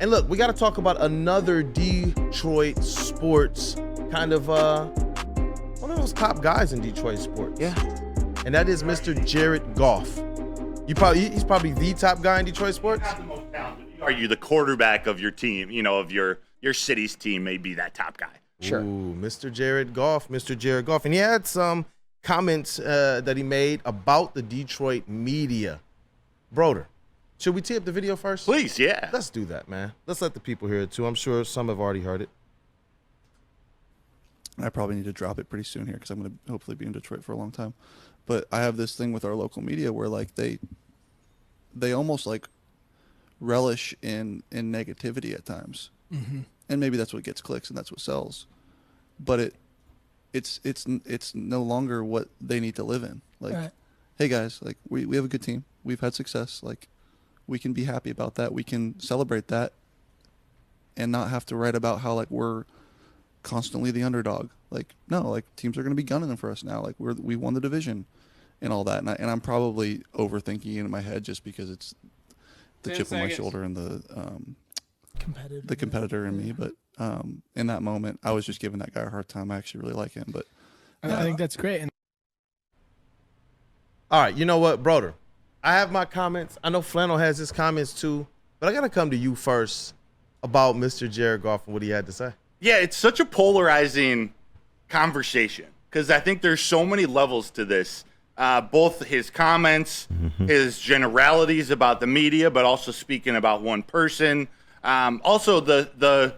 And look, we got to talk about another Detroit sports kind of one of those top guys in Detroit sports. Yeah. And that is Mr. Jared Goff. He's probably the top guy in Detroit sports. Not the most talented. You argue the quarterback of your team, of your city's team may be that top guy. Sure. Ooh, Mr. Jared Goff. And he had some comments that he made about the Detroit media. Broder, should we tee up the video first? Please, yeah. Let's do that, man. Let's let the people hear it, too. I'm sure some have already heard it. I probably need to drop it pretty soon here because I'm going to hopefully be in Detroit for a long time. But I have this thing with our local media where, like, they almost, like, relish in negativity at times. Mm-hmm. And maybe that's what gets clicks and that's what sells. But it's no longer what they need to live in. Like, Right. Hey, guys, like, we have a good team. We've had success. Like, we can be happy about that. We can celebrate that and not have to write about how, like, we're constantly the underdog. Like, no, like, teams are going to be gunning them for us now. Like, we won the division and all that. And I'm probably overthinking it in my head just because it's the chip on my shoulder and the competitor in me. But in that moment, I was just giving that guy a hard time. I actually really like him. But I think that's great. And All right, you know what, Broder? I have my comments. I know Flannel has his comments too, but I got to come to you first about Mr. Jared Goff and what he had to say. Yeah, it's such a polarizing conversation because I think there's so many levels to this. Both his comments, his generalities about the media, but also speaking about one person. Also the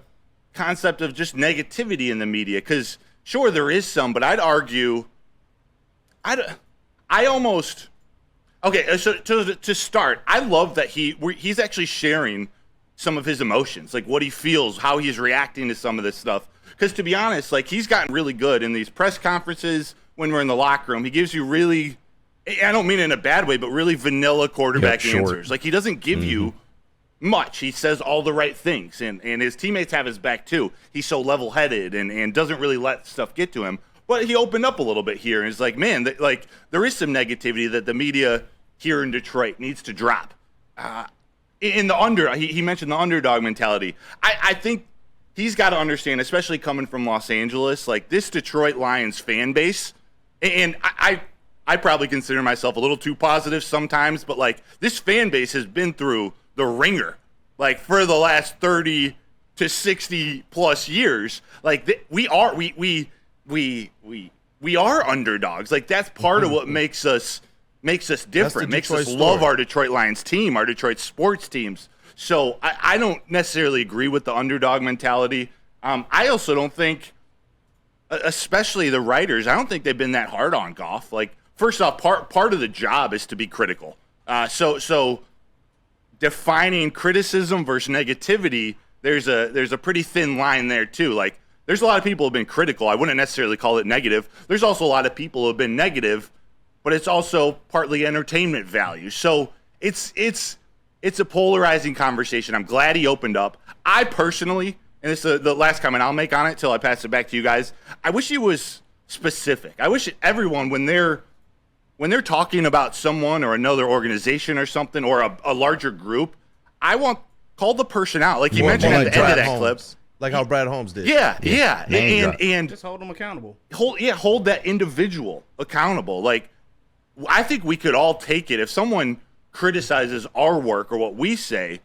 concept of just negativity in the media because sure there is some, but I'd argue okay, so to start, I love that he's actually sharing some of his emotions, like what he feels, how he's reacting to some of this stuff. Because to be honest, like he's gotten really good in these press conferences when we're in the locker room. He gives you really, I don't mean it in a bad way, but really vanilla quarterback answers. Like he doesn't give you much. He says all the right things, and his teammates have his back too. He's so level-headed and doesn't really let stuff get to him. But he opened up a little bit here and is like, man, like there is some negativity that the media here in Detroit needs to drop. He mentioned the underdog mentality. I think he's got to understand, especially coming from Los Angeles, like this Detroit Lions fan base, and I probably consider myself a little too positive sometimes, but like this fan base has been through the ringer, like for the last 30 to 60 plus years. Like we are underdogs. Like that's part of what makes us different, makes us love our Detroit Lions team, our Detroit sports teams. So I don't necessarily agree with the underdog mentality. I also don't think, especially the writers, I don't think they've been that hard on Goff. Like, first off, part of the job is to be critical. So defining criticism versus negativity, there's a pretty thin line there too. Like, there's a lot of people who have been critical. I wouldn't necessarily call it negative. There's also a lot of people who have been negative, but it's also partly entertainment value. So it's a polarizing conversation. I'm glad he opened up. I personally, and this is the last comment I'll make on it till I pass it back to you guys, I wish he was specific. I wish everyone, when they're talking about someone or another organization or something or a larger group, call the person out. Like you mentioned at the end of that clip. Like how Brad Holmes did. Yeah. And just hold them accountable. Hold that individual accountable. Like, I think we could all take it if someone criticizes our work or what we say.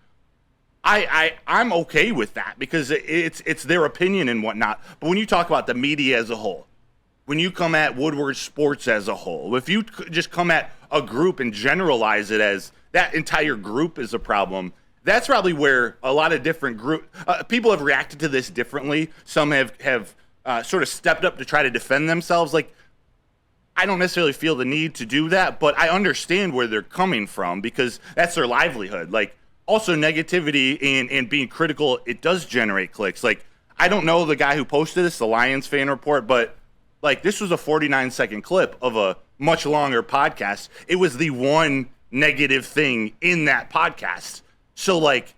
I'm okay with that because it's their opinion and whatnot. But when you talk about the media as a whole, when you come at Woodward Sports as a whole, if you just come at a group and generalize it as that entire group is a problem, that's probably where a lot of different people have reacted to this differently. Some have sort of stepped up to try to defend themselves. Like, I don't necessarily feel the need to do that, but I understand where they're coming from because that's their livelihood. Like, also negativity and being critical, it does generate clicks. Like, I don't know the guy who posted this, the Lions fan report, but like this was a 49-second clip of a much longer podcast. It was the one negative thing in that podcast. So like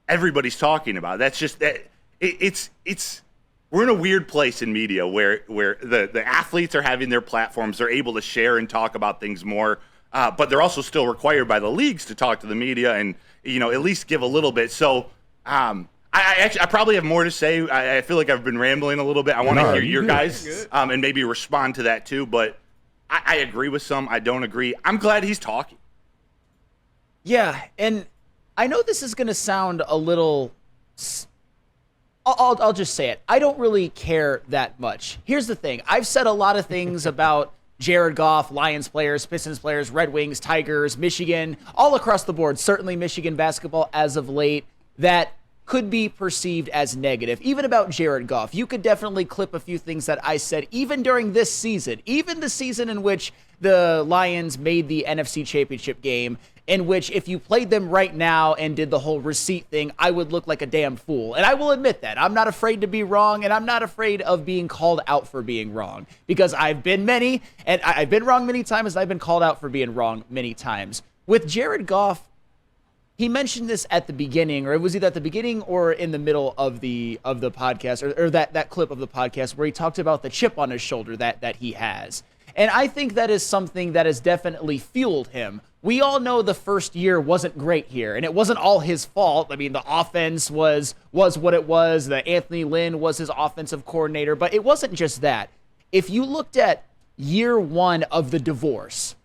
everybody's talking about it. That's just that it's we're in a weird place in media where the athletes are having their platforms, they're able to share and talk about things more, but they're also still required by the leagues to talk to the media and at least give a little bit. So I probably have more to say. I feel like I've been rambling a little bit. I want to hear your guys and maybe respond to that too. But I agree with some. I don't agree. I'm glad he's talking. Yeah, and I know this is going to sound a little. I'll just say it. I don't really care that much. Here's the thing. I've said a lot of things about Jared Goff, Lions players, Pistons players, Red Wings, Tigers, Michigan, all across the board, certainly Michigan basketball as of late, that could be perceived as negative. Even about Jared Goff, you could definitely clip a few things that I said even during this season, even the season in which the Lions made the NFC Championship game, in which if you played them right now and did the whole receipt thing, I would look like a damn fool. And I will admit that. I'm not afraid to be wrong, and I'm not afraid of being called out for being wrong, because I've been wrong many times, and I've been called out for being wrong many times. With Jared Goff, he mentioned this at the beginning, or it was either at the beginning or in the middle of the podcast, or that clip of the podcast where he talked about the chip on his shoulder that he has. And I think that is something that has definitely fueled him. We all know the first year wasn't great here, and it wasn't all his fault. I mean, the offense was what it was. The Anthony Lynn was his offensive coordinator, but it wasn't just that. If you looked at year one of the divorce,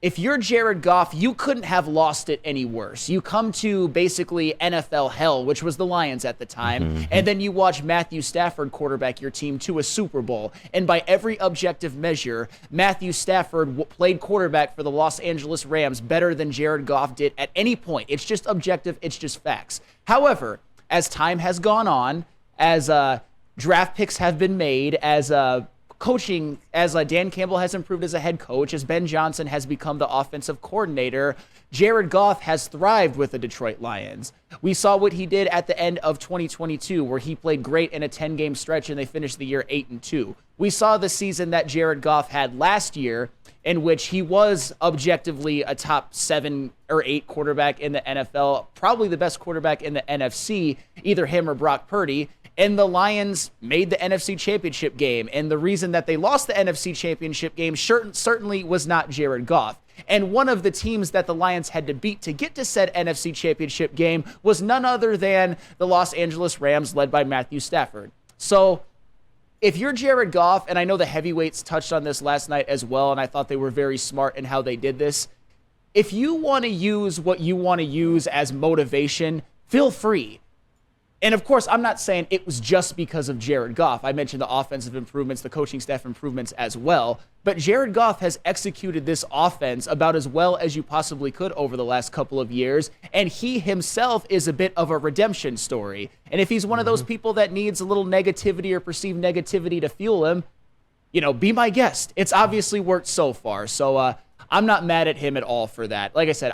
if you're Jared Goff, you couldn't have lost it any worse. You come to basically NFL hell, which was the Lions at the time, and then you watch Matthew Stafford quarterback your team to a Super Bowl. And by every objective measure, Matthew Stafford played quarterback for the Los Angeles Rams better than Jared Goff did at any point. It's just objective. It's just facts. However, as time has gone on, as draft picks have been made, as coaching, as Dan Campbell has improved as a head coach, as Ben Johnson has become the offensive coordinator, Jared Goff has thrived with the Detroit Lions. We saw what he did at the end of 2022, where he played great in a 10-game stretch and they finished the year 8-2. We saw the season that Jared Goff had last year, in which he was objectively a top 7 or 8 quarterback in the NFL, probably the best quarterback in the NFC, either him or Brock Purdy. And the Lions made the NFC Championship game. And the reason that they lost the NFC Championship game certainly was not Jared Goff. And one of the teams that the Lions had to beat to get to said NFC Championship game was none other than the Los Angeles Rams, led by Matthew Stafford. So if you're Jared Goff, and I know the heavyweights touched on this last night as well, and I thought they were very smart in how they did this, if you want to use what you want to use as motivation, feel free. And of course, I'm not saying it was just because of Jared Goff. I mentioned the offensive improvements, the coaching staff improvements as well. But Jared Goff has executed this offense about as well as you possibly could over the last couple of years. And he himself is a bit of a redemption story. And if he's one of those people that needs a little negativity or perceived negativity to fuel him, be my guest. It's obviously worked so far. So I'm not mad at him at all for that. Like I said,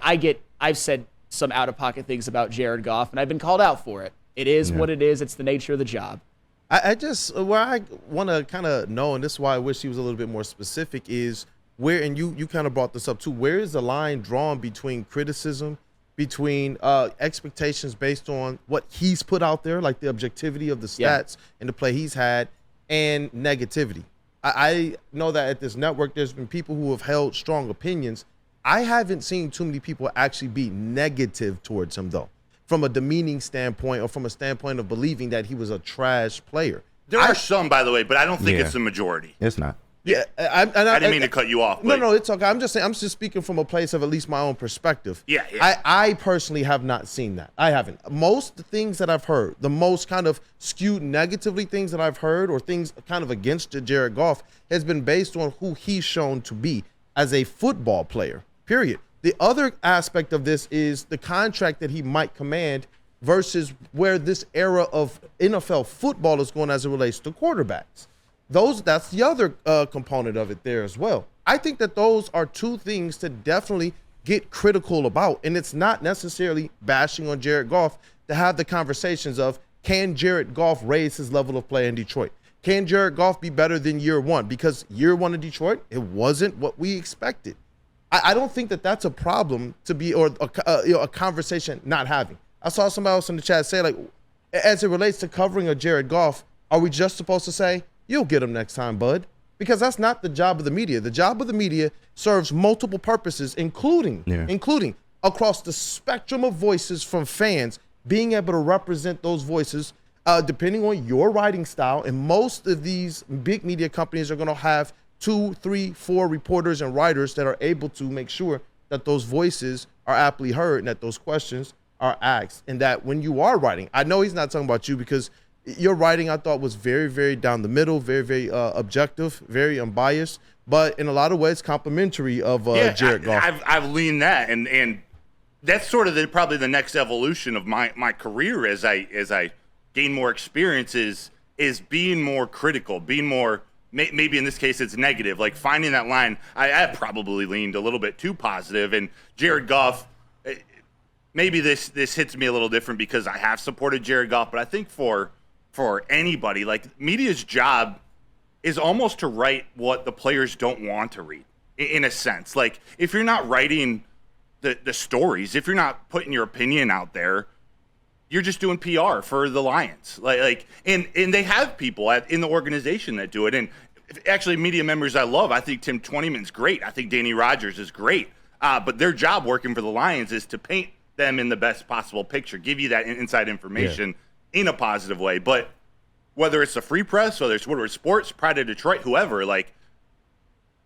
I've said some out-of-pocket things about Jared Goff, and I've been called out for it. It is what it is. It's the nature of the job. I just, where I want to kind of know, and this is why I wish he was a little bit more specific, is where, and you kind of brought this up too, where is the line drawn between criticism, between expectations based on what he's put out there, like the objectivity of the stats and the play he's had, and negativity? I know that at this network, there's been people who have held strong opinions. I haven't seen too many people actually be negative towards him, though, from a demeaning standpoint or from a standpoint of believing that he was a trash player. There are some, by the way, but I don't think it's the majority. It's not. Yeah, I didn't mean to cut you off. No, it's okay. I'm just saying, I'm just speaking from a place of at least my own perspective. Yeah. I personally have not seen that. I haven't. Most things that I've heard, the most kind of skewed negatively things that I've heard, or things kind of against Jared Goff, has been based on who he's shown to be as a football player, period. The other aspect of this is the contract that he might command versus where this era of NFL football is going as it relates to quarterbacks. That's the other component of it there as well. I think that those are two things to definitely get critical about, and it's not necessarily bashing on Jared Goff to have the conversations of, can Jared Goff raise his level of play in Detroit? Can Jared Goff be better than year one? Because year one in Detroit, it wasn't what we expected. I don't think that that's a problem to be, or a conversation not having. I saw somebody else in the chat say, like, as it relates to covering a Jared Goff, are we just supposed to say, you'll get him next time, bud? Because that's not the job of the media. The job of the media serves multiple purposes, including across the spectrum of voices from fans being able to represent those voices, depending on your writing style. And most of these big media companies are going to have 2, 3, 4 reporters and writers that are able to make sure that those voices are aptly heard and that those questions are asked. And that when you are writing, I know he's not talking about you, because your writing I thought was very, very down the middle, very, very objective, very unbiased, but in a lot of ways complimentary of Jared Goff. I've leaned that, and that's sort of probably the next evolution of my career as I gain more experience is being more critical, being more, maybe in this case it's negative, like finding that line. I probably leaned a little bit too positive, and Jared Goff, maybe this hits me a little different because I have supported Jared Goff, but I think for anybody, like, media's job is almost to write what the players don't want to read, in a sense. Like, if you're not writing the stories, if you're not putting your opinion out there, you're just doing PR for the Lions. And they have people in the organization that do it. And actually, media members I love. I think Tim Twentyman's great. I think Danny Rogers is great. But their job working for the Lions is to paint them in the best possible picture, give you that inside information in a positive way. But whether it's the Free Press, whether it's Woodward Sports, Pride of Detroit, whoever, like,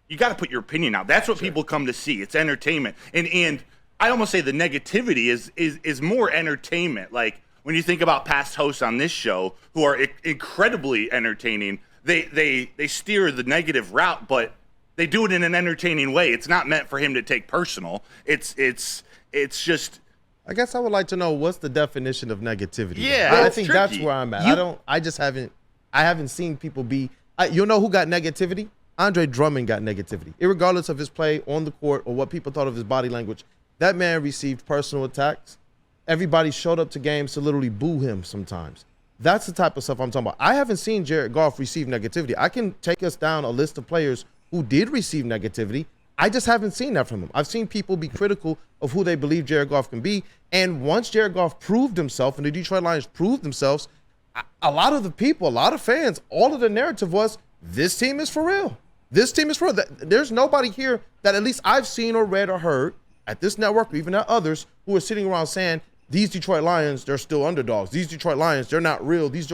you got to put your opinion out. That's what people come to see. It's entertainment. And I almost say the negativity is more entertainment. Like, when you think about past hosts on this show who are incredibly entertaining, they steer the negative route, but they do it in an entertaining way. It's not meant for him to take personal. It's just, I guess I would like to know, what's the definition of negativity? Yeah, I think tricky. that's where I'm at. I haven't seen people be. You know who got negativity? Andre Drummond got negativity, irregardless of his play on the court or what people thought of his body language. That man received personal attacks. Everybody showed up to games to literally boo him sometimes. That's the type of stuff I'm talking about. I haven't seen Jared Goff receive negativity. I can take us down a list of players who did receive negativity. I just haven't seen that from him. I've seen people be critical of who they believe Jared Goff can be. And once Jared Goff proved himself and the Detroit Lions proved themselves, a lot of the people, a lot of fans, all of the narrative was, this team is for real. This team is for real. There's nobody here that at least I've seen or read or heard at this network or even at others who are sitting around saying, these Detroit Lions, they're still underdogs. These Detroit Lions, they're not real. These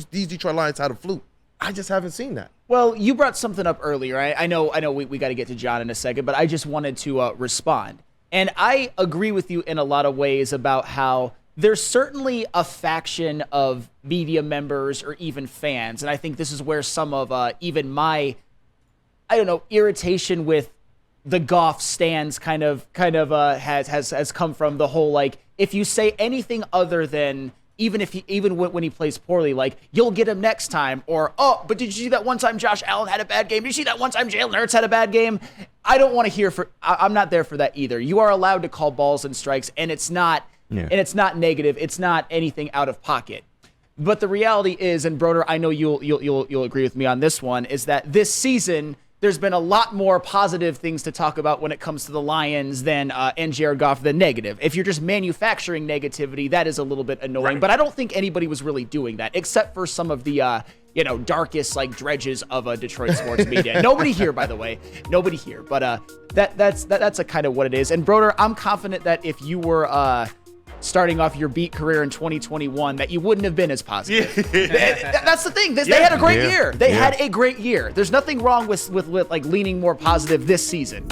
Detroit Lions had a fluke. I just haven't seen that. Well, you brought something up earlier. I know we got to get to John in a second, but I just wanted to respond. And I agree with you in a lot of ways about how there's certainly a faction of media members or even fans, and I think this is where some of even my, irritation with the Goff stands kind of has come from. The whole, like, if you say anything other than even when he plays poorly, like, you'll get him next time, or, oh, but did you see that one time Josh Allen had a bad game? Did you see that one time Jalen Hurts had a bad game? I don't want to hear I'm not there for that either. You are allowed to call balls and strikes, and it's not negative. It's not anything out of pocket. But the reality is, and Broder, I know you'll agree with me on this one, is that this season there's been a lot more positive things to talk about when it comes to the Lions and Jared Goff than negative. If you're just manufacturing negativity, that is a little bit annoying. Right. But I don't think anybody was really doing that, except for some of the darkest, like, dredges of Detroit sports media. Nobody here, by the way. Nobody here. But that's a kind of what it is. And Broder, I'm confident that if you were starting off your beat career in 2021, that you wouldn't have been as positive. That's the thing. They had a great year. They had a great year. There's nothing wrong with like leaning more positive this season.